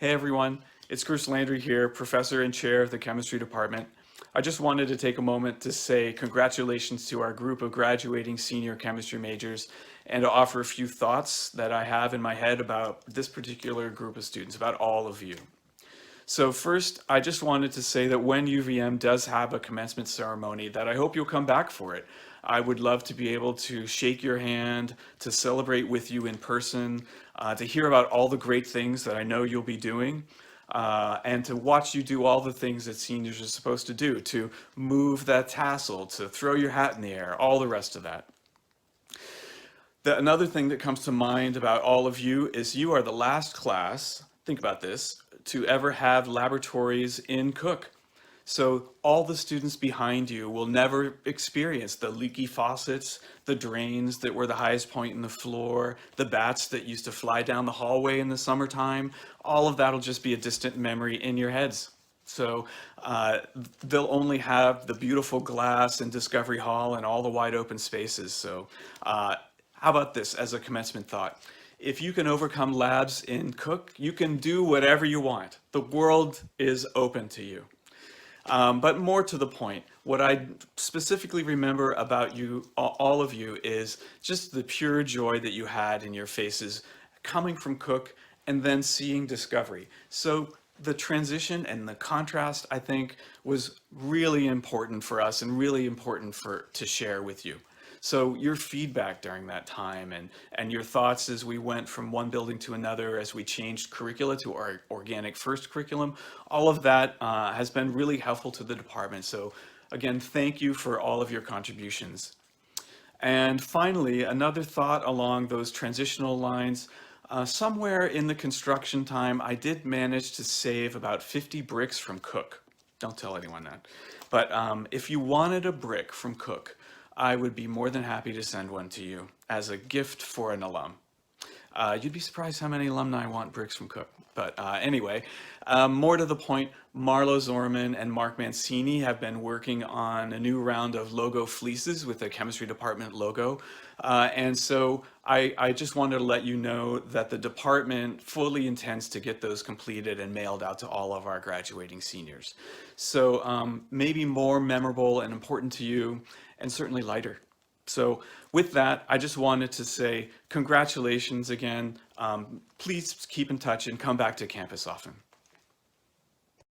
Hey everyone, it's Bruce Landry here, Professor and Chair of the Chemistry Department. I just wanted to take a moment to say congratulations to our group of graduating senior chemistry majors and to offer a few thoughts that I have in my head about this particular group of students, about all of you. So first, I just wanted to say that when UVM does have a commencement ceremony, that I hope you'll come back for it. I would love to be able to shake your hand, to celebrate with you in person, to hear about all the great things that I know you'll be doing, and to watch you do all the things that seniors are supposed to do, to move that tassel, to throw your hat in the air, all the rest of that. Another thing that comes to mind about all of you is you are the last class, think about this, to ever have laboratories in Cook. So all the students behind you will never experience the leaky faucets, the drains that were the highest point in the floor, the bats that used to fly down the hallway in the summertime. All of that will just be a distant memory in your heads. So they'll only have the beautiful glass in Discovery Hall and all the wide open spaces. So how about this as a commencement thought? If you can overcome labs in Cook, you can do whatever you want. The world is open to you. But more to the point, what I specifically remember about you, all of you, is just the pure joy that you had in your faces coming from Cook and then seeing Discovery. So the transition and the contrast, I think, was really important for us and really important to share with you. So your feedback during that time and your thoughts as we went from one building to another, as we changed curricula to our organic first curriculum, all of that has been really helpful to the department. So again, thank you for all of your contributions. And finally, another thought along those transitional lines, somewhere in the construction time, I did manage to save about 50 bricks from Cook. Don't tell anyone that. But if you wanted a brick from Cook, I would be more than happy to send one to you as a gift for an alum. You'd be surprised how many alumni want bricks from Cook. But anyway, more to the point, Marlo Zorman and Mark Mancini have been working on a new round of logo fleeces with the chemistry department logo. And so I just wanted to let you know that the department fully intends to get those completed and mailed out to all of our graduating seniors. So maybe more memorable and important to you, and certainly lighter. So with that, I just wanted to say congratulations again. Please keep in touch and come back to campus often.